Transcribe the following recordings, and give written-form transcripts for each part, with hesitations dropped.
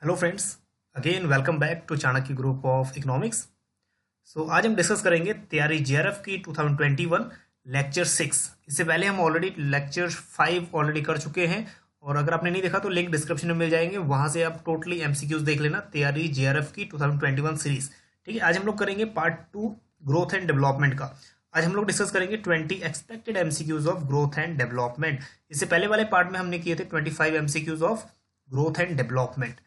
Hello friends, again welcome back to Chanakya group of economics. So आज हम discuss करेंगे तैयारी जेआरएफ की 2021 लेक्चर 6। इससे पहले हम ऑलरेडी लेक्चर 5 ऑलरेडी कर चुके हैं और अगर आपने नहीं देखा तो लिंक डिस्क्रिप्शन में मिल जाएंगे, वहां से आप टोटली एमसीक्यूज देख लेना तैयारी जेआरएफ की 2021 सीरीज। ठीक है, आज हम लोग करेंगे पार्ट 2 ग्रोथ एंड डेवलपमेंट का। आज हम लोग डिस्कस करेंगे 20 expected MCQs of growth and development. इससे पहले वाले पार्ट में हमने किए थे 25 MCQs of growth and development.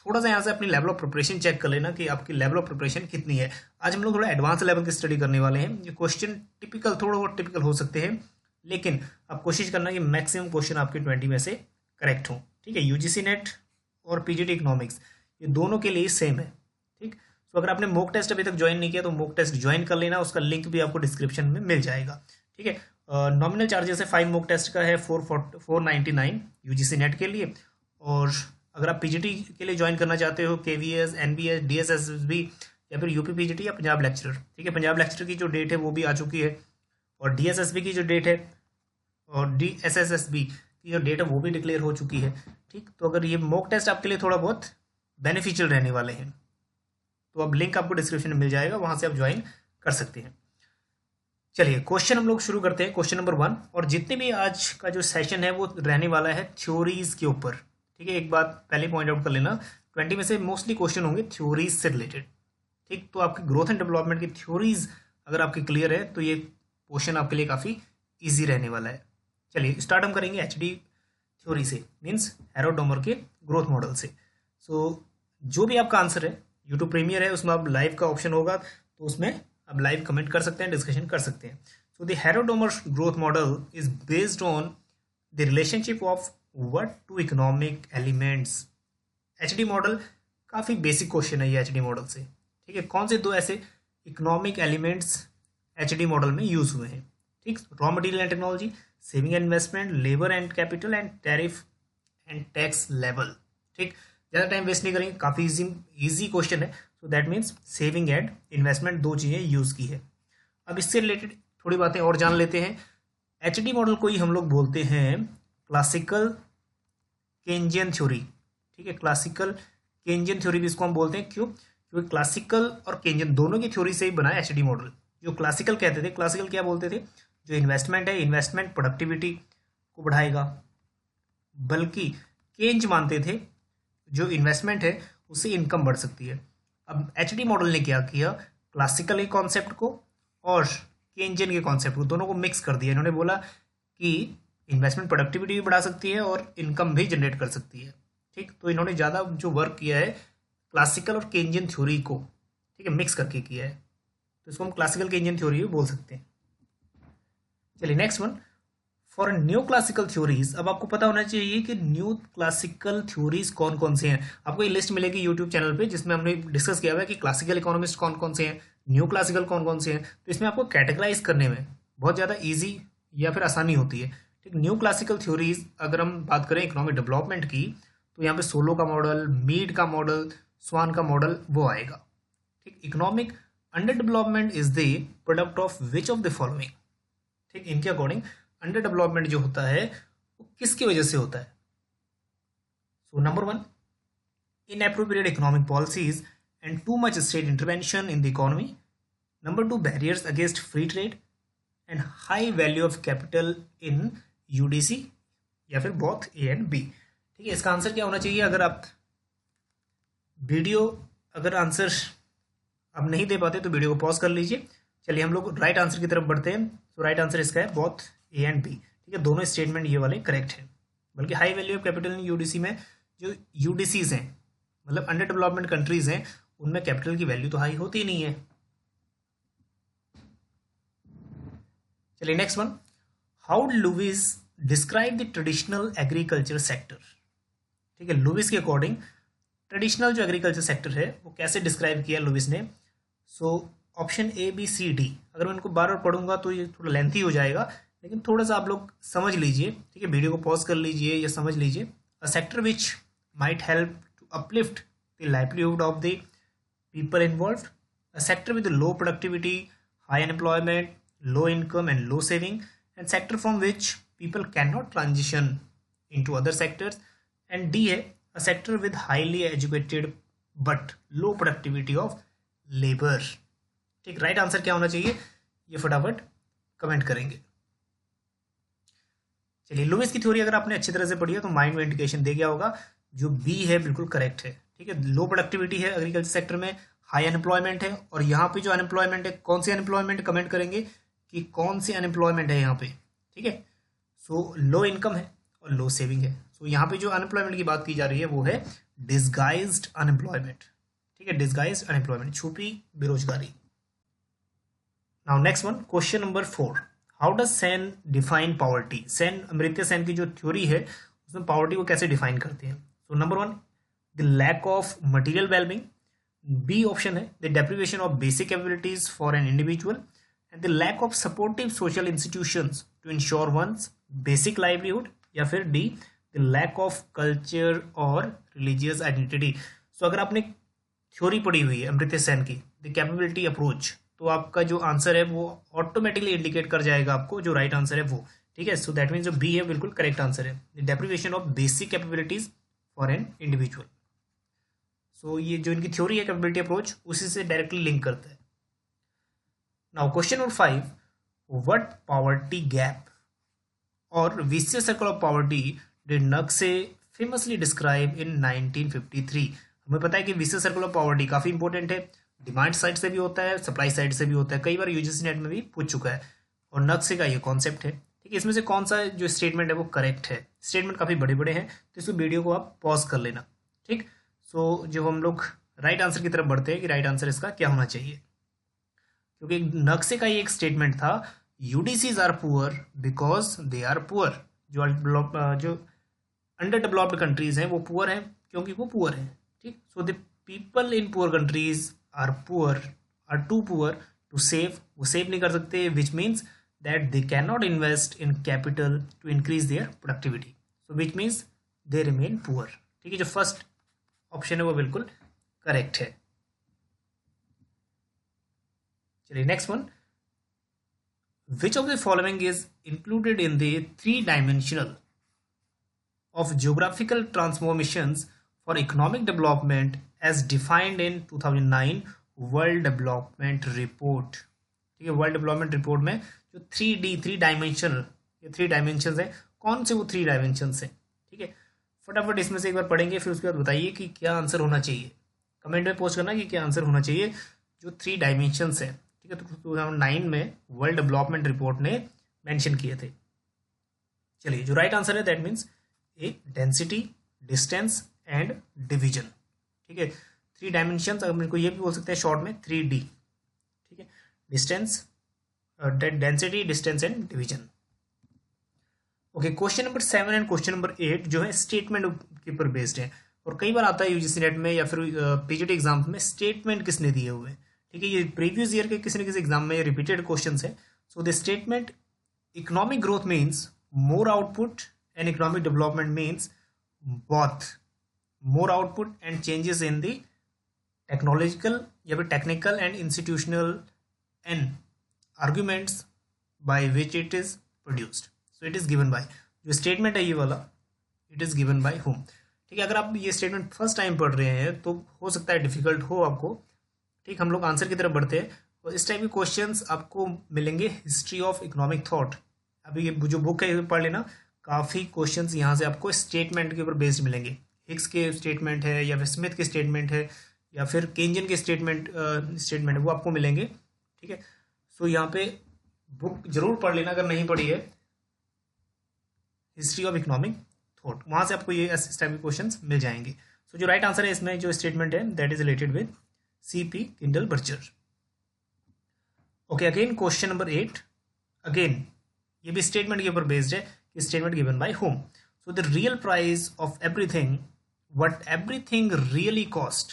थोड़ा सा यहाँ से अपनी लेवल ऑफ प्रिपरेशन चेक कर लेना कि आपकी लेवल ऑफ प्रिपरेशन कितनी है। आज हम लोग थोड़ा एडवांस लेवल की स्टडी करने वाले हैं। ये क्वेश्चन टिपिकल थोड़ा बहुत टिपिकल हो सकते हैं, लेकिन आप कोशिश करना कि मैक्सिमम क्वेश्चन आपके 20 में से करेक्ट हो। ठीक है, यूजीसी नेट और पीजीटी इकोनॉमिक्स ये दोनों के लिए सेम है। ठीक, तो अगर आपने मॉक टेस्ट अभी तक ज्वाइन नहीं किया तो मॉक टेस्ट ज्वाइन कर लेना, उसका लिंक भी आपको डिस्क्रिप्शन में मिल जाएगा। ठीक है, नॉमिनल चार्जेस है 5 मॉक टेस्ट का है 499 यूजीसी नेट के लिए। और अगर आप पीजीटी के लिए ज्वाइन करना चाहते हो, केवीएस, एनबीएस, डीएसएसबी या फिर यूपी पीजीटी या पंजाब लेक्चरर, ठीक है, पंजाब लेक्चरर की जो डेट है वो भी आ चुकी है और डीएसएसबी की जो डेट है और डीएसएसएसबी की जो डेट है वो भी डिक्लेयर हो चुकी है। ठीक, तो अगर ये मॉक टेस्ट आपके लिए थोड़ा बहुत बेनिफिशियल रहने वाले हैं तो अब लिंक आपको डिस्क्रिप्शन में मिल जाएगा, वहां से आप ज्वाइन कर सकते हैं। चलिए क्वेश्चन हम लोग शुरू करते हैं, क्वेश्चन नंबर 1। और जितने भी आज का जो सेशन है वो रहने वाला है थ्योरीज के ऊपर। ठीक है, एक बात पहले पॉइंट आउट कर लेना, 20 में से मोस्टली क्वेश्चन होंगे थ्योरीज से रिलेटेड। ठीक, तो आपकी ग्रोथ एंड डेवलपमेंट की थ्योरीज अगर आपकी क्लियर है तो ये क्वेश्चन आपके लिए काफ़ी इजी रहने वाला है। चलिए स्टार्ट हम करेंगे एचडी थ्योरी से, मीन्स हेरोडोमर के ग्रोथ मॉडल से। सो जो भी आपका आंसर है, यूट्यूब प्रीमियर है उसमें आप लाइव का ऑप्शन होगा तो उसमें आप लाइव कमेंट कर सकते हैं, डिस्कशन कर सकते हैं। So the Harrod Domar growth model is based on the relationship of what two economic elements. HD model काफ़ी बेसिक क्वेश्चन है ये एचडी मॉडल से। ठीक है, कौन से दो ऐसे इकोनॉमिक एलिमेंट्स एचडी मॉडल में यूज हुए हैं? ठीक, raw material and technology, saving and investment, labour and capital and tariff and tax level. ठीक, ज़्यादा टाइम वेस्ट नहीं करेंगे, काफ़ी इजी क्वेश्चन है। So that means saving and investment दो चीज़ें यूज़ की है। अब इससे रिलेटेड थोड़ी बातें और जान लेते हैं। एचडी मॉडल को ही हम लोग बोलते हैं क्लासिकल केंजियन थ्योरी। ठीक है, क्लासिकल केंजियन थ्योरी भी इसको हम बोलते हैं। क्यों? क्योंकि क्लासिकल और केंजियन दोनों की थ्योरी से ही बना एचडी मॉडल। जो क्लासिकल कहते थे, क्लासिकल क्या बोलते थे? जो इन्वेस्टमेंट है, इन्वेस्टमेंट प्रोडक्टिविटी को बढ़ाएगा, बल्कि केंज मानते थे जो इन्वेस्टमेंट है उससे इनकम बढ़ सकती है। अब एचडी मॉडल ने क्या किया, क्लासिकल के कॉन्सेप्ट को और केंजियन के कॉन्सेप्ट को दोनों को मिक्स कर दिया। इन्होंने बोला कि इन्वेस्टमेंट प्रोडक्टिविटी भी बढ़ा सकती है और इनकम भी जनरेट कर सकती है। ठीक, तो इन्होंने ज़्यादा जो वर्क किया है क्लासिकल और केंजियन थ्योरी को, ठीक है, मिक्स करके किया है, तो इसको हम क्लासिकल केंजियन थ्योरी भी बोल सकते हैं। चलिए next one, for new classical theories. अब आपको पता होना चाहिए कि न्यू क्लासिकल थ्योरीज कौन कौन से हैं। आपको ये लिस्ट मिलेगी यूट्यूब चैनल पे जिसमें हमने डिस्कस किया हुआ है कि क्लासिकल इकोनॉमिस्ट कौन कौन से हैं, न्यू क्लासिकल कौन कौन से हैं। तो इसमें आपको कैटेगराइज करने में बहुत ज़्यादा ईजी या फिर आसानी होती है। ठीक, न्यू क्लासिकल थ्योरीज अगर हम बात करें इकोनॉमिक डेवलपमेंट की तो यहाँ पे सोलो का मॉडल, मीड का मॉडल, स्वान का मॉडल वो आएगा। ठीक, economic under development is the product of which of the following. ठीक, इनके अकॉर्डिंग अंडर डेवलपमेंट जो होता है वो किसकी वजह से होता है? So number 1, inappropriate economic policies and too much state intervention in the economy. Number 2, barriers against free trade and high value of capital in UDC, या फिर बोथ ए एंड बी। ठीक है, इसका आंसर क्या होना चाहिए? अगर आप वीडियो अगर आंसर आप नहीं दे पाते तो वीडियो को पॉज कर लीजिए। चलिए हम लोग राइट आंसर की तरफ बढ़ते हैं। तो राइट आंसर इसका है बोथ ए एंड बी। ठीक है, दोनों स्टेटमेंट ये वाले करेक्ट हैं। बल्कि high value of capital in UDC में जो यूडीसीज हैं, मतलब अंडर डेवलपमेंट कंट्रीज हैं, उनमें कैपिटल की वैल्यू तो हाई होती ही नहीं है। चलिए next one, how Lewis describe the traditional agriculture sector. ठीक है, लुइस के अकॉर्डिंग ट्रेडिशनल जो एग्रीकल्चर सेक्टर है वो कैसे डिस्क्राइब किया लुइस ने? So option A B C D, अगर मैं इनको बार बार पढ़ूंगा तो ये थोड़ा लेंथी हो जाएगा, लेकिन थोड़ा सा आप लोग समझ लीजिए। ठीक है, वीडियो को पॉज कर लीजिए या समझ लीजिए। A sector which might help to uplift the livelihood of the people involved, a sector with low productivity, high unemployment, low income and low saving, and sector from which people cannot transition into other sectors, and D है a sector with highly educated but low productivity of labour. ठीक, right answer क्या होना चाहिए ये फटाफट comment करेंगे। चलिए, Lewis की थ्योरी अगर आपने अच्छी तरह से पढ़ी है तो माइंड में इंडिकेशन दे गया होगा, जो बी है बिल्कुल करेक्ट है। ठीक है, लो प्रोडक्टिविटी है एग्रीकल्चर सेक्टर में, हाई अनएम्प्लॉयमेंट है, और यहाँ पे जो अनएम्प्लॉयमेंट है, कौन सी अनएम्प्लॉयमेंट कमेंट करेंगे कि कौन सी अनएम्प्लॉयमेंट है यहाँ पे। ठीक है, सो लो इनकम है और लो सेविंग है। सो यहाँ पे जो अनएम्प्लॉयमेंट की बात की जा रही है वो है डिस्गाइज्ड अनएम्प्लॉयमेंट। ठीक है, डिस्गाइज्ड अनएम्प्लॉयमेंट, छुपी बेरोजगारी। Now next one, question number 4, how does Sen define poverty. Sen, Amartya Sen की जो थ्योरी है उसमें पॉवर्टी को कैसे डिफाइन करते हैं। So number 1, the lack of material wellbeing. B option है the deprivation of basic capabilities for an individual and the lack of supportive social institutions to ensure one's basic livelihood, या फिर D the lack of culture और religious identity. So अगर आपने theory पढ़ी हुई है अमर्त्य सेन की द कैपेबिलिटी अप्रोच, तो आपका जो आंसर है वो ऑटोमेटिकली इंडिकेट कर जाएगा आपको जो राइट आंसर है वो। ठीक है, सो दैट मीन्स जो बी है बिल्कुल करेक्ट आंसर है, the deprivation of basic capabilities for an individual. So ये जो इनकी थ्योरी है कैपेबिलिटी अप्रोच, उसी से डायरेक्टली लिंक करता है। Now question number 5, what poverty gap और vicious circle of poverty did Nurkse famously describe in 1953। हमें पता है कि विशियस सर्कल ऑफ पॉवर्टी काफी इंपॉर्टेंट है, डिमांड साइड से भी होता है, सप्लाई साइड से भी होता है, कई बार यूजीसी नेट में भी पूछ चुका है, और नक्शे का ये कॉन्सेप्ट है। ठीक है, इसमें से कौन सा जो स्टेटमेंट है वो करेक्ट है। स्टेटमेंट काफी बड़े बड़े हैं तो इस वीडियो को आप पॉज कर लेना। ठीक, सो जो हम लोग राइट आंसर की तरफ बढ़ते हैं कि राइट आंसर इसका क्या होना चाहिए, क्योंकि नक्शे का ये एक स्टेटमेंट था, UDCs are poor because they are poor. जो अंडर डेवलप्ड कंट्रीज हैं वो पुअर हैं क्योंकि वो पुअर हैं। ठीक, so the people in poor countries are poor, are too poor to save, वो सेव नहीं कर सकते, which means that they can not invest in capital to increase their productivity, so which means they remain poor. ठीक है, जो first option है वो बिल्कुल करेक्ट है। चलिए next one, which of the following is included in the 3 dimensional of geographical transformations for economic development as defined in 2009 world development report. ठीक है, वर्ल्ड डेवलपमेंट रिपोर्ट में जो 3 डायमेंशन, ये 3 डायमेंशन है, कौन से वो 3 डायमेंशन है। ठीक है, फटाफट इसमें से एक बार पढ़ेंगे, फिर उसके बाद बताइए कि क्या आंसर होना चाहिए। कमेंट में पोस्ट करना कि क्या आंसर होना चाहिए जो 3 डायमेंशन है। ठीक है, तो 2009 में वर्ल्ड डेवलपमेंट रिपोर्ट ने मेंशन किए थे। चलिए, जो राइट आंसर है that means A density, distance and division. ठीक है, 3 डायमेंशन, अगर मेरे को ये भी बोल सकते हैं शॉर्ट में 3D। ठीक है, distance, density, distance and division. Okay, question number 7 and question number 8 जो है स्टेटमेंट के ऊपर बेस्ड है, और कई बार आता है यूजीसी नेट में या फिर पीजीटी एग्जाम में स्टेटमेंट किसने दिए हुए हैं। ठीक है, ये प्रीवियस ईयर के किसी न किसी एग्जाम में रिपीटेड क्वेश्चन है। So the statement, economic growth means more output and economic development means both more output and changes in the technological या फिर technical and institutional and arguments by which it is produced. So it is given by, जो statement है ये वाला, it is given by whom। ठीक है, अगर आप ये statement फर्स्ट टाइम पढ़ रहे हैं तो हो सकता है डिफिकल्ट हो आपको। ठीक, हम लोग आंसर की तरफ बढ़ते हैं, और इस टाइप के क्वेश्चंस आपको मिलेंगे हिस्ट्री ऑफ इकोनॉमिक थॉट। अभी ये जो बुक है पढ़ लेना, काफ़ी क्वेश्चंस यहाँ से आपको स्टेटमेंट के ऊपर बेस्ड मिलेंगे। हिक्स के स्टेटमेंट है या फिर स्मिथ के स्टेटमेंट है या फिर केंजन के स्टेटमेंट है, वो आपको मिलेंगे। ठीक है, सो यहाँ पे बुक जरूर पढ़ लेना अगर नहीं पढ़ी है, हिस्ट्री ऑफ इकोनॉमिक थॉट, वहाँ से आपको ये इस टाइप के क्वेश्चंस मिल जाएंगे। सो जो राइट आंसर है इसमें जो स्टेटमेंट है that is related with CP Kindle-Berger. Okay, again question number 8, again ये भी स्टेटमेंट के ऊपर बेस्ड है, statement given by whom। So the real price of everything, what everything really cost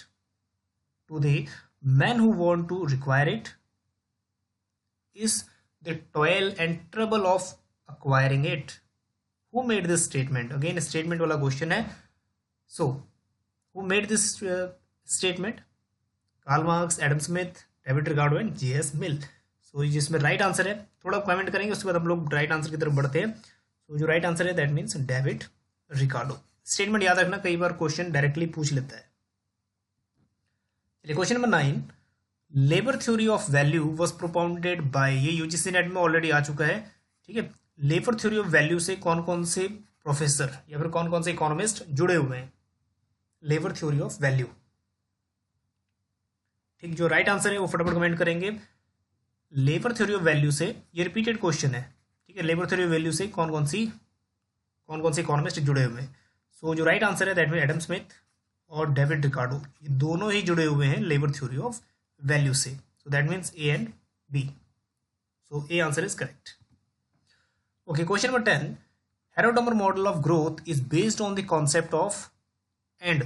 to the men who want to require it is the toil and trouble of acquiring it। Who made this statement? Again statement वाला question है। So who made this statement? Karl Marx, Adam Smith, David Ricardo and J.S. Mill. So जिसमें right answer है, थोड़ा comment करेंगे उसके बाद हम लोग राइट आंसर की तरफ बढ़ते हैं। तो जो राइट आंसर है that means David Ricardo, statement याद रखना, कई बार क्वेश्चन डायरेक्टली पूछ लेता है। चलिए question number 9, labour theory of value was propounded bye, ये यूजीसी नेट में ऑलरेडी आ चुका है, ठीक है। लेबर थ्योरी ऑफ वैल्यू से कौन कौन से प्रोफेसर या फिर कौन कौन से इकोनॉमिस्ट जुड़े हुए हैं, लेबर थ्योरी ऑफ वैल्यू, ठीक। जो राइट आंसर है वो फटाफट कमेंट करेंगे। लेबर थ्योरी ऑफ वैल्यू से, ये रिपीटेड क्वेश्चन है, ठीक है, लेबर थ्योरी ऑफ वैल्यू से कौन कौन से इकोनॉमिस्ट जुड़े हुए हैं। सो जो राइट आंसर है दैट मीन एडम स्मिथ और डेविड रिकार्डो, ये दोनों ही जुड़े हुए हैं लेबर थ्योरी ऑफ वैल्यू से। So that means A and B. So A answer is correct. Okay, question number 10, Harrod Domar model of growth is based on the concept of and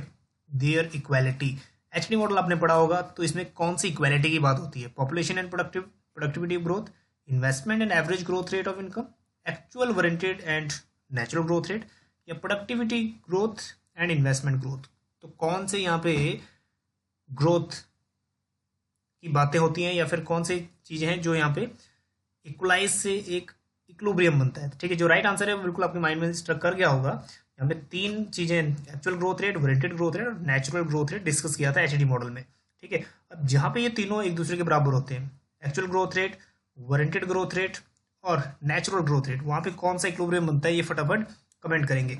their equality. HD model आपने पढ़ा होगा, तो इसमें कौन सी equality की बात होती है? Population and productivity growth, investment and average growth rate of income, actual warranted and natural growth rate, या productivity growth and investment growth. तो कौन से यहाँ पे ग्रोथ की बातें होती हैं, या फिर कौन सी चीजें हैं जो यहाँ पे इक्वलाइज से एक इक्विलिब्रियम बनता है, ठीक है। जो राइट आंसर है वो बिल्कुल आपके माइंड में स्ट्रक कर गया होगा। यहाँ पे 3 चीजें, actual growth rate, warranted growth rate और नेचुरल ग्रोथ रेट डिस्कस किया था एचडी मॉडल में, ठीक है। अब जहाँ पे ये तीनों एक दूसरे के बराबर होते हैं, actual growth rate, warranted growth rate और नेचुरल ग्रोथ रेट, वहाँ पे कौन सा इक्विलिब्रियम बनता है, ये फटाफट कमेंट करेंगे।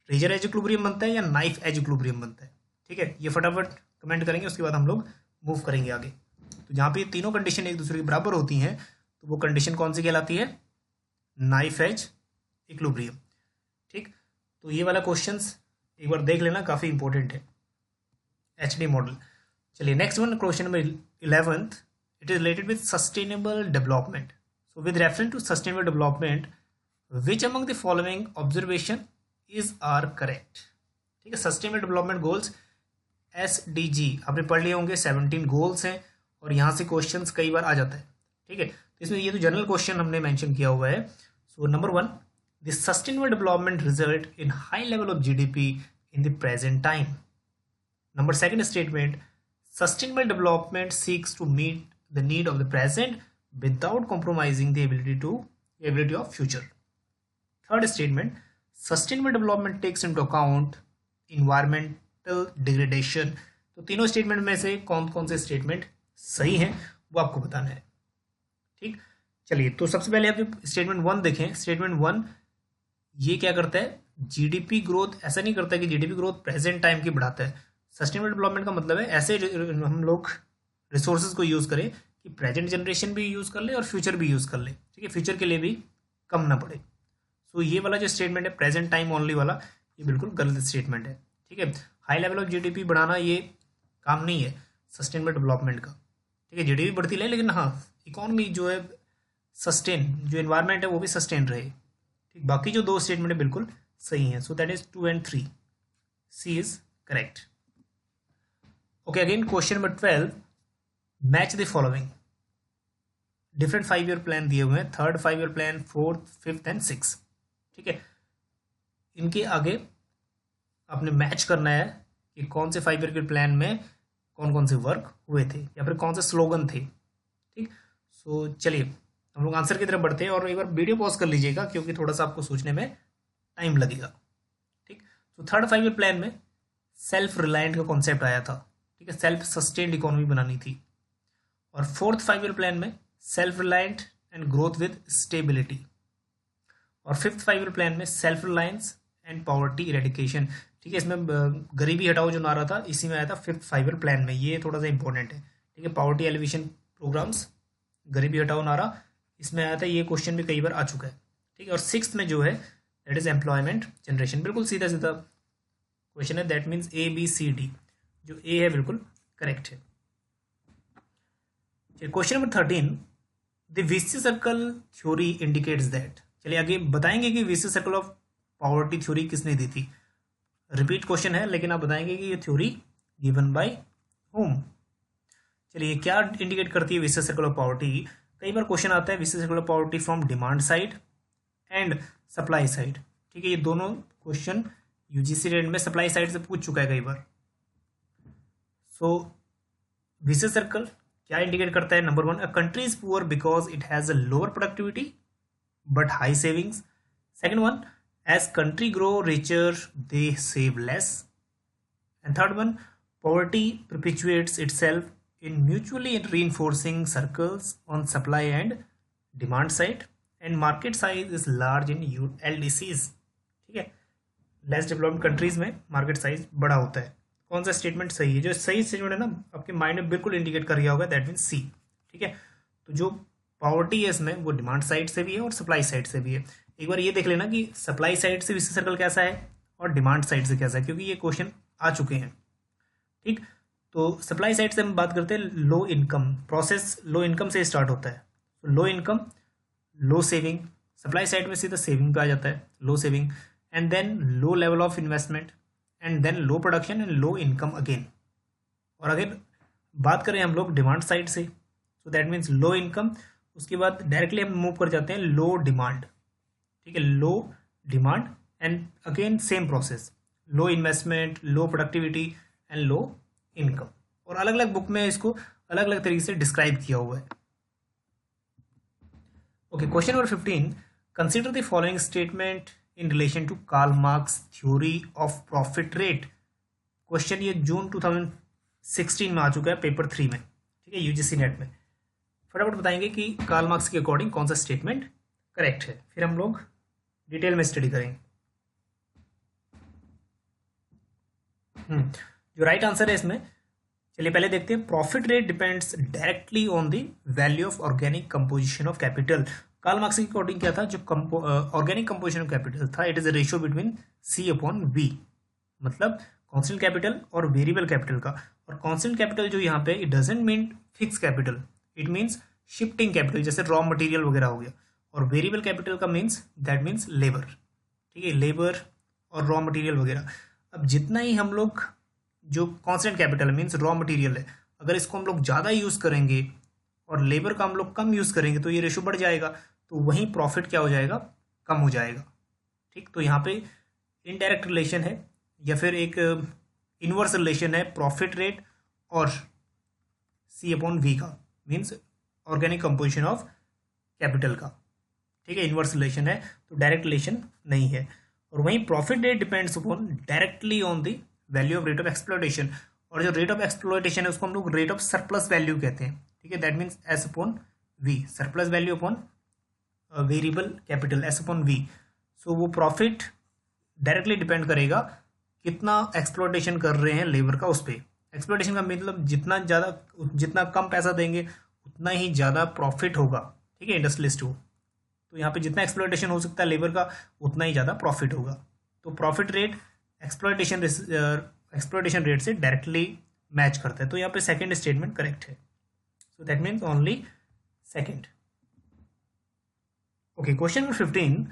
रेजर एज इक्विलिब्रियम बनता है या नाइफ एज इक्विलिब्रियम बनता है, ठीक है, ये फटाफट कमेंट करेंगे। उसके बाद हम लोग मूव करेंगे आगे। तो जहाँ पे तीनों कंडीशन एक दूसरे के बराबर होती हैं, तो वो कंडीशन कौन सी कहलाती है? नाइफ एज इक्विलिब्रियम, ठीक। तो ये वाला क्वेश्चंस एक बार देख लेना, काफी इंपॉर्टेंट है एचडी मॉडल। चलिए next one, question number 11th, it is related with sustainable development. So with reference to sustainable development, which among the following observation is or correct, ठीक है। सस्टेनेबल डेवलपमेंट गोल्स SDG आपने पढ़ लिए होंगे, 17 goals हैं और यहाँ से क्वेश्चंस कई बार आ जाता है, ठीक है। तो इसमें ये तो जनरल क्वेश्चन हमने मेंशन किया हुआ है। So number 1, the sustainable development result in high level of GDP in the present time. Number 2nd statement, sustainable development seeks to meet the need of the present without compromising the ability of future. 3rd statement, sustainable development takes into account environmental degradation. तो तीनों statement में से कौन कौन से statement सही हैं वो आपको बताना है, ठीक। चलिए तो सबसे पहले आप स्टेटमेंट 1 देखें। स्टेटमेंट 1 ये क्या करता है? जीडीपी ग्रोथ ऐसा नहीं करता कि जीडीपी ग्रोथ प्रेजेंट टाइम की बढ़ाता है। सस्टेनेबल डेवलपमेंट का मतलब है ऐसे हम लोग रिसोर्सेज को यूज करें कि प्रेजेंट जनरेशन भी यूज कर ले और फ्यूचर भी यूज कर ले, ठीक है, फ्यूचर के लिए भी कम ना पड़े। सो ये वाला जो स्टेटमेंट है प्रेजेंट टाइम ओनली वाला, ये बिल्कुल गलत स्टेटमेंट है, ठीक है। हाई लेवल ऑफ जीडीपी बढ़ाना ये काम नहीं है सस्टेनेबल डेवलपमेंट का, ठीक है। जीडीपी बढ़ती रहे लेकिन हाँ इकोनॉमी जो है सस्टेन, जो एनवायरनमेंट है वो भी सस्टेन रहे, ठीक। बाकी जो 2 स्टेटमेंट है बिल्कुल सही है। So that is 2 and 3, C is correct. Okay, again question number 12, match the following. Different 5-year plan दिए हुए हैं, 3rd 5-year plan, 4th, 5th and 6th, ठीक है। इनके आगे आपने मैच करना है कि कौन से 5-year के प्लान में कौन कौन से वर्क हुए थे या फिर कौन से स्लोगन थे, ठीक। सो चलिए हम लोग आंसर की तरफ बढ़ते हैं और एक बार वीडियो पॉज कर लीजिएगा क्योंकि थोड़ा सा आपको सोचने में टाइम लगेगा, ठीक। तो 3rd 5-year प्लान में सेल्फ रिलायंट का कॉन्सेप्ट आया था, ठीक है, सेल्फ सस्टेन्ड इकोनॉमी बनानी थी। और 4th 5-year प्लान में self reliant and growth with stability. और 5th 5-year प्लान में self reliance and poverty eradication, ठीक है। इसमें गरीबी हटाओ जो नारा था इसी में आया था 5th 5-year प्लान में, ये थोड़ा सा इंपॉर्टेंट है, ठीक है। पॉवर्टी एलिवेशन प्रोग्राम्स, गरीबी हटाओ नारा इसमें आया था, ये क्वेश्चन भी कई बार आ चुका है, ठीक है। और 6th में जो है दैट इज एम्प्लॉयमेंट जनरेशन, बिल्कुल सीधा सीधा क्वेश्चन है, दैट मीन्स ABCD, जो ए है बिल्कुल करेक्ट है। Question number 13, the vicious circle theory indicates that. चलिए आगे बताएंगे कि vicious circle of poverty theory किसने दी थी। रिपीट क्वेश्चन है लेकिन आप बताएंगे कि ये थ्योरी गिवन बाय होम। चलिए क्या इंडिकेट करती है विसियस सर्कल ऑफ पॉवर्टी? कई बार क्वेश्चन आता है vicious circle of poverty from demand side and supply side, ठीक है। ये दोनों क्वेश्चन यूजीसी रेट में सप्लाई साइड से पूछ चुका है कई बार। सो विसियस सर्कल क्या इंडिकेट करता है? Number 1, a country is poor because it has a lower productivity but high savings. Second one, As country grow richer, they save less. And third one, poverty perpetuates itself in mutually reinforcing circles on supply and demand side. And market size is large in LDCs. ठीक है, less developed countries में market size बड़ा होता है. कौन सा statement सही है? जो सही स्टेटमेंट है ना, आपके माइंड में बिल्कुल इंडिकेट कर दिया होगा, दैट मीन सी. ठीक है, तो जो पॉवर्टी है इसमें वो डिमांड साइड से भी है और सप्लाई साइड से भी है. एक बार ये देख लेना कि सप्लाई साइड से विसी सर्कल कैसा है और डिमांड साइड से कैसा है, क्योंकि ये क्वेश्चन आ चुके हैं. ठीक, तो सप्लाई साइड से हम बात करते हैं. Low income process low income से स्टार्ट होता है. तो low income, low saving. Supply side में सीधा सेविंग पे आ जाता है, low saving. And then low level of investment, and then low production and low income again. और अगर बात करें हम लोग डिमांड साइड से, तो दैट मीन्स लो इनकम. उसके बाद डायरेक्टली हम मूव कर जाते हैं लो डिमांड. ठीक है, low demand and again same process, low investment, low productivity and low income. और अलग अलग बुक में इसको अलग अलग तरीके से डिस्क्राइब किया हुआ है. Okay, question number 15. Consider the following statement in relation to Karl Marx theory of profit rate. Question ये जून 2016 में आ चुका है पेपर 3 में. ठीक है, यूजीसी नेट में. फटाफट बताएंगे कि कार्ल मार्क्स के अकॉर्डिंग कौन सा स्टेटमेंट करेक्ट है, फिर हम लोग डिटेल में स्टडी करेंगे. जो राइट आंसर है इसमें, चलिए पहले देखते हैं. Profit rate depends directly on the value of organic composition of capital. Karl Marx के अकॉर्डिंग क्या था, जो ऑर्गेनिक कंपोजिशन ऑफ कैपिटल था, it is a ratio between C upon V. मतलब कांस्टेंट कैपिटल और वेरिएबल कैपिटल का. और constant capital जो यहाँ पे, it doesn't mean fix capital, it means shifting capital, जैसे रॉ मटेरियल वगैरह हो गया. और वेरिएबल कैपिटल का मीन्स, दैट मीन्स लेबर. ठीक है, लेबर और रॉ मटेरियल वगैरह. अब जितना ही हम लोग, जो constant capital means raw material है, अगर इसको हम लोग ज़्यादा यूज़ करेंगे और लेबर का हम लोग कम यूज़ करेंगे, तो ये रेशो बढ़ जाएगा. तो वहीं प्रॉफिट क्या हो जाएगा, कम हो जाएगा. ठीक, तो यहाँ पे इनडायरेक्ट रिलेशन है या फिर एक इनवर्स रिलेशन है प्रॉफिट रेट और सी अपॉन वी का, means organic composition of capital का. ठीक है, इनवर्स रिलेशन है, तो डायरेक्ट रिलेशन नहीं है. और वहीं profit rate depends upon directly on the value of rate of exploitation. और जो रेट ऑफ एक्सप्लॉयटेशन है उसको हम लोग रेट ऑफ सरप्लस वैल्यू कहते हैं. ठीक है, that means S upon V, surplus value upon variable capital S upon V. So वो प्रॉफिट डायरेक्टली डिपेंड करेगा कितना एक्सप्लॉयटेशन कर रहे हैं लेबर का, उस पर. एक्सप्लॉयटेशन का मतलब जितना कम पैसा देंगे उतना ही ज़्यादा प्रॉफिट होगा. ठीक है, इंडस्ट्रियलिस्ट को. तो यहाँ पे जितना एक्सप्लॉयटेशन हो सकता है लेबर का, उतना ही ज़्यादा प्रॉफिट होगा. तो प्रॉफिट रेट एक्सप्लॉयटेशन रेट से डायरेक्टली मैच करता है. तो यहाँ पे सेकंड स्टेटमेंट करेक्ट है. So that means only second. Okay, question number 15.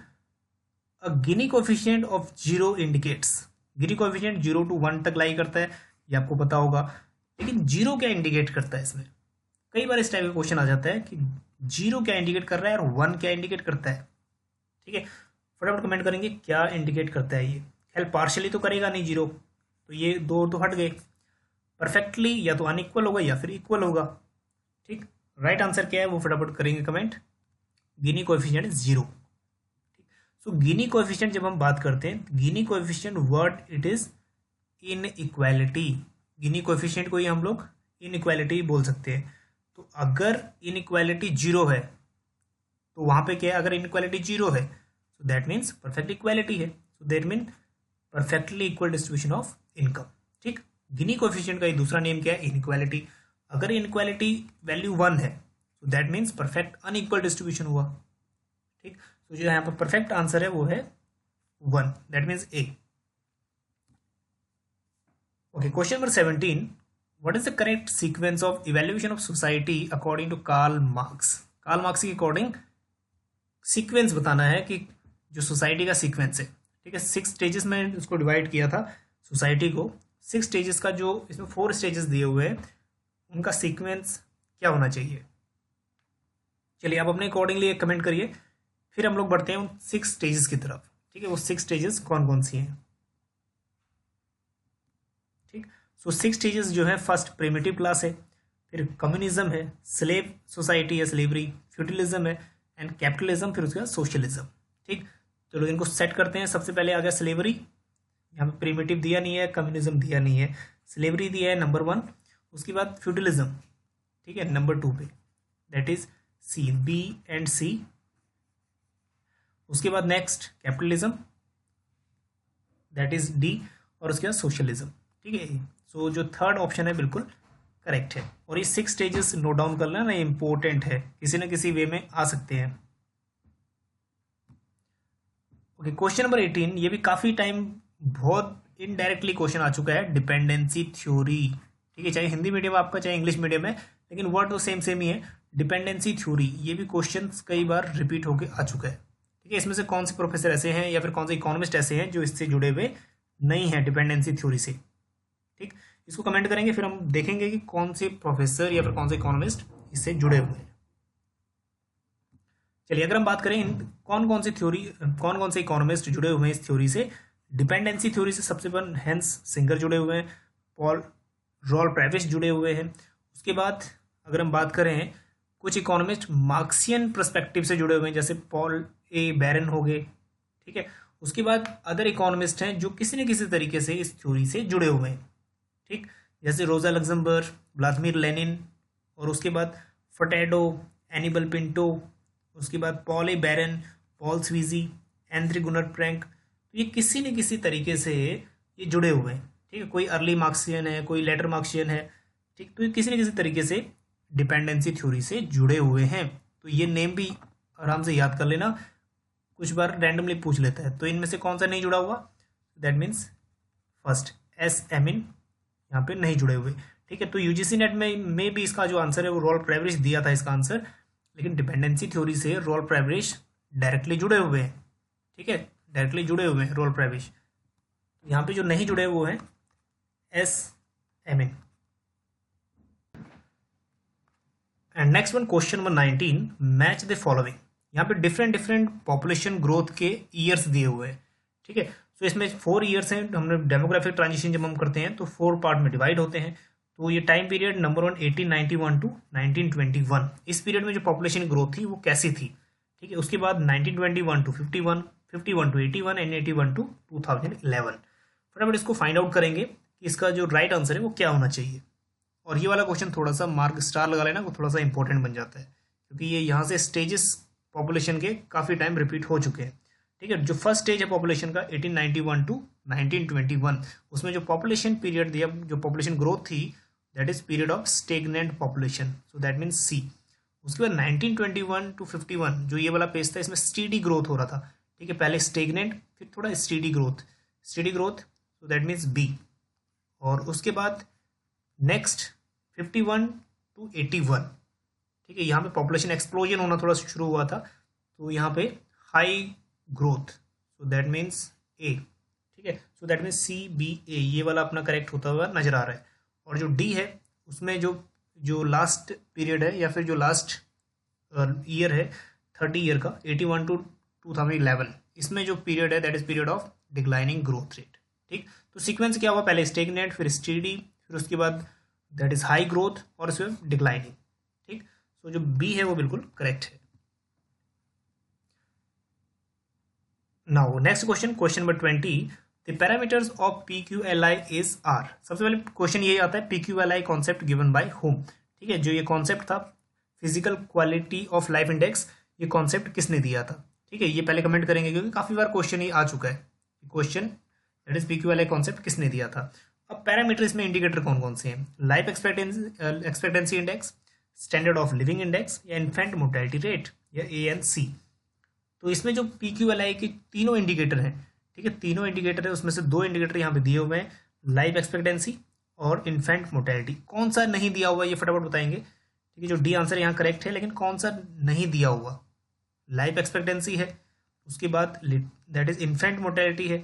A Guinea coefficient of 0 indicates. Guinea coefficient 0 to 1 तक लाई करता है, ये आपको पता होगा. लेकिन 0 क्या इंडिकेट करता है इसमें? कई बार इस टाइप का क्वेश्चन आ जाता है कि 0 क्या इंडिकेट कर रहा है और 1 क्या इंडिकेट करता है. ठीक है, फटाफट कमेंट करेंगे क्या इंडिकेट करता है ये. खैर पार्शियली तो करेगा नहीं 0, तो ये दो तो हट गए. परफेक्टली या तो अनइक्वल होगा या फिर इक्वल होगा. ठीक, राइट आंसर क्या है वो फटाफट करेंगे कमेंट. गिनी कोएफिशिएंट 0. सो गिनी कोएफिशिएंट जब हम बात करते हैं, गिनी coefficient word it is inequality. Guinea coefficient को ही हम लोग इनइक्वालिटी बोल सकते हैं. तो अगर इनइक्वालिटी 0 है तो वहां पे क्या है, अगर इनइक्वालिटी 0 है तो दैट मीन्स परफेक्ट इक्वालिटी है. So that mean perfectly equal distribution of income. ठीक, गिनी कोएफिशिएंट का एक दूसरा नेम क्या है, इनइक्वालिटी. अगर इनइक्वालिटी वैल्यू 1 है तो that means perfect unequal distribution हुआ. ठीक, तो जो यहाँ पर परफेक्ट आंसर है वो है 1, that means A. Okay, question number 17. What is the correct sequence of evaluation of society according to Karl Marx. Karl Marx के अकॉर्डिंग सीक्वेंस बताना है कि जो सोसाइटी का सीक्वेंस है. ठीक है, 6 स्टेजेस में उसको डिवाइड किया था सोसाइटी को. 6 स्टेजेस का जो इसमें 4 स्टेजेस दिए हुए हैं उनका सीक्वेंस क्या होना चाहिए. चलिए आप अपने अकॉर्डिंगली कमेंट करिए, फिर हम लोग बढ़ते हैं उन 6 स्टेजेस की तरफ. ठीक है, वो 6 स्टेजेस कौन कौन सी हैं. ठीक, सो 6 स्टेजेस जो है, फर्स्ट प्रिमिटिव क्लास है, फिर कम्युनिज्म है, स्लेव सोसाइटी है, स्लेवरी, फ्यूडलिज्म है, एंड कैपिटलिज्म, फिर उसके बाद सोशलिज्म. ठीक, चलो इनको सेट करते हैं। सबसे पहले आ गया स्लेवरी, यहाँ पे प्रिमिटिव दिया नहीं है, कम्युनिज्म दिया नहीं है, स्लेवरी दिया है नंबर 1। उसके बाद फ्यूडलिज्म, ठीक है, नंबर 2 पे, that is C, B and C. उसके बाद next capitalism, that is D, और उसके बाद सोशलिज्म, ठीक है। सो जो थर्ड ऑप्शन है बिल्कुल करेक्ट है। और ये 6 स्टेजेस नोट डाउन कर लेना, इंपॉर्टेंट है, किसी न किसी वे में आ सकते हैं। ओके, क्वेश्चन नंबर 18, ये भी काफ़ी टाइम बहुत इनडायरेक्टली क्वेश्चन आ चुका है, डिपेंडेंसी थ्योरी, ठीक है, चाहे हिंदी मीडियम आपका चाहे इंग्लिश मीडियम है, लेकिन वर्ड तो सेम ही है, डिपेंडेंसी थ्योरी। ये भी क्वेश्चन कई बार रिपीट होकर आ चुका है, ठीक है। इसमें से कौन से प्रोफेसर ऐसे हैं या फिर कौन से इकोनॉमिस्ट ऐसे हैं जो इससे जुड़े हुए नहीं हैं डिपेंडेंसी थ्योरी से, ठीक। इसको कमेंट करेंगे, फिर हम देखेंगे कि कौन से प्रोफेसर या फिर कौन से इकोनॉमिस्ट इससे जुड़े हुए हैं। चलिए, अगर हम बात करें कौन कौन से इकोनॉमिस्ट जुड़े हुए हैं इस थ्योरी से, डिपेंडेंसी थ्योरी से सबसे पहले हेंस सिंगर जुड़े हुए हैं, पॉल रॉल्फ प्रेविस जुड़े हुए हैं। उसके बाद अगर हम बात करें कुछ इकोनॉमिस्ट मार्क्सियन पर्सपेक्टिव से जुड़े हुए हैं, जैसे पॉल ए बैरन हो गए, ठीक है। उसके बाद अदर इकोनॉमिस्ट हैं जो किसी न किसी तरीके से इस थ्योरी से जुड़े हुए हैं, ठीक, जैसे रोजा लग्जमबर्ग, व्लादिमीर लेनिन, और उसके बाद फर्टैडो, एनिबल पिंटो, उसके बाद पॉल ए बैरन, पॉल स्वीजी, एंड्रे गुनर प्रैंक। तो ये किसी न किसी तरीके से ये जुड़े हुए हैं, ठीक है। कोई अर्ली मार्क्सियन है, कोई लेटर मार्क्सियन है, ठीक। तो ये किसी न किसी तरीके से डिपेंडेंसी थ्योरी से जुड़े हुए हैं। तो ये नेम भी आराम से याद कर लेना, कुछ बार रैंडमली पूछ लेता है। तो इनमें से कौन सा नहीं जुड़ा हुआ, दैट मीन्स फर्स्ट एस एमिन यहाँ पे नहीं जुड़े हुए, ठीक है। तो यूजीसी नेट में भी इसका जो आंसर है वो रॉल्फ प्रेविस दिया था इसका आंसर, लेकिन डिपेंडेंसी थ्योरी से रॉल्फ प्रेविस डायरेक्टली जुड़े हुए हैं, ठीक है, डायरेक्टली जुड़े हुए हैं रॉल्फ प्रेविस। यहाँ पे जो नहीं जुड़े वो हैं एस एमिन। And next one, question number 19, match the following. यहाँ पे डिफरेंट पॉपुलेशन ग्रोथ के ईयर्स दिए हुए हैं, ठीक है। तो इसमें 4 ईयर्स हैं, हमने डेमोग्राफिक ट्रांजिशन जब हम करते हैं तो 4 पार्ट में डिवाइड होते हैं। तो ये टाइम पीरियड नंबर 1 1891 टू 1921, इस पीरियड में जो पॉपुलेशन ग्रोथ थी वो कैसी थी, ठीक है। उसके बाद 1921 टू 51, 51 टू 81 एंड 81 टू 2011। फटाफट इसको फाइंड आउट करेंगे कि इसका जो राइट आंसर है वो क्या होना चाहिए। और ये वाला क्वेश्चन थोड़ा सा मार्क स्टार लगा लेना, वो थोड़ा सा इंपॉर्टेंट बन जाता है, क्योंकि ये यहाँ से स्टेजेस पॉपुलेशन के काफ़ी टाइम रिपीट हो चुके हैं, ठीक है। जो फर्स्ट स्टेज है पॉपुलेशन का 1891 टू 1921, उसमें जो पॉपुलेशन पीरियड दिया, जो पॉपुलेशन ग्रोथ थी, that is period of stagnant population, so that means C. उसके बाद 1921 टू 51 जो ये वाला पेज था, इसमें स्टीडी ग्रोथ हो रहा था, ठीक है, पहले स्टेगनेंट फिर थोड़ा steady growth, so that means B. और उसके बाद नेक्स्ट 51 टू 81, ठीक है, यहाँ पे पॉपुलेशन एक्सप्लोजन होना थोड़ा शुरू हुआ था, तो यहाँ पे high growth, so that means A, ठीक है। So that means C B A, ये वाला अपना करेक्ट होता हुआ नजर आ रहा है। और जो डी है उसमें जो लास्ट पीरियड है या फिर जो लास्ट ईयर है 30 ईयर का 81 टू 2011, इसमें जो पीरियड है that is period of declining growth rate, ठीक। तो सीक्वेंस क्या हुआ, पहले स्टेगनेंट, फिर स्टीडी, फिर उसके बाद दैट इज हाई ग्रोथ और उसमें डिक्लाइनिंग, ठीक। सो जो बी है वो बिल्कुल करेक्ट है। Now next question number 20, the parameters of PQLI is are. सबसे पहले क्वेश्चन यही आता है, PQLI कॉन्सेप्ट गिवन बाय होम, ठीक है। जो ये कॉन्सेप्ट था physical quality of life index, ये कॉन्सेप्ट किसने दिया था, ठीक है। ये पहले कमेंट करेंगे क्योंकि काफी बार क्वेश्चन ये आ चुका है, question that is PQLI concept किसने दिया था। अब पैरामीटर इसमें इंडिकेटर कौन कौन से हैं, life expectancy index, standard of living index, या इन्फेंट मोर्टेलिटी रेट, या ANC। तो इसमें जो PQLI के तीनों इंडिकेटर हैं, ठीक है, तीनों इंडिकेटर है, उसमें से 2 इंडिकेटर यहाँ पे दिए हुए हैं, लाइफ एक्सपेक्टेंसी और इन्फेंट मोर्टेलिटी। कौन सा नहीं दिया हुआ ये फटाफट बताएंगे, ठीक है। जो डी आंसर यहाँ करेक्ट है, लेकिन कौन सा नहीं दिया हुआ, लाइफ एक्सपेक्टेंसी है, उसके बाद दैट इज इन्फेंट मोर्टेलिटी है,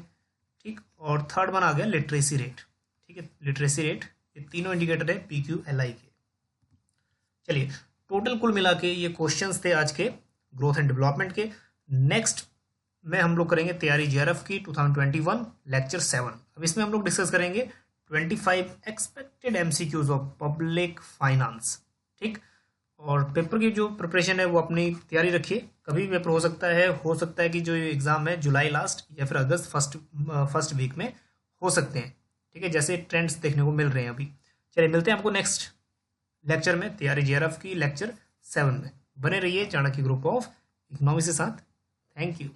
ठीक, और थर्ड वन आ गया लिटरेसी रेट, ठीक है, लिटरेसी रेट। ये तीनों इंडिकेटर है PQLI के। चलिए, टोटल कुल मिला के ये क्वेश्चंस थे आज के ग्रोथ एंड डेवलपमेंट के। नेक्स्ट में हम लोग करेंगे तैयारी JRF की 2021 लेक्चर 7। अब इसमें हम लोग डिस्कस करेंगे 25 expected MCQs of public finance, ठीक। और पेपर की जो प्रिपरेशन है वो अपनी तैयारी रखिए, कभी भी पेपर हो सकता है कि जो एग्ज़ाम है जुलाई लास्ट या फिर अगस्त फर्स्ट वीक में हो सकते हैं। ठीक है, जैसे ट्रेंड्स देखने को मिल रहे हैं अभी। चलिए मिलते हैं आपको नेक्स्ट लेक्चर में, तैयारी जेआरएफ की लेक्चर 7 में। बने रहिए चाणक्य ग्रुप ऑफ इकोनॉमिक्स के साथ। Thank you.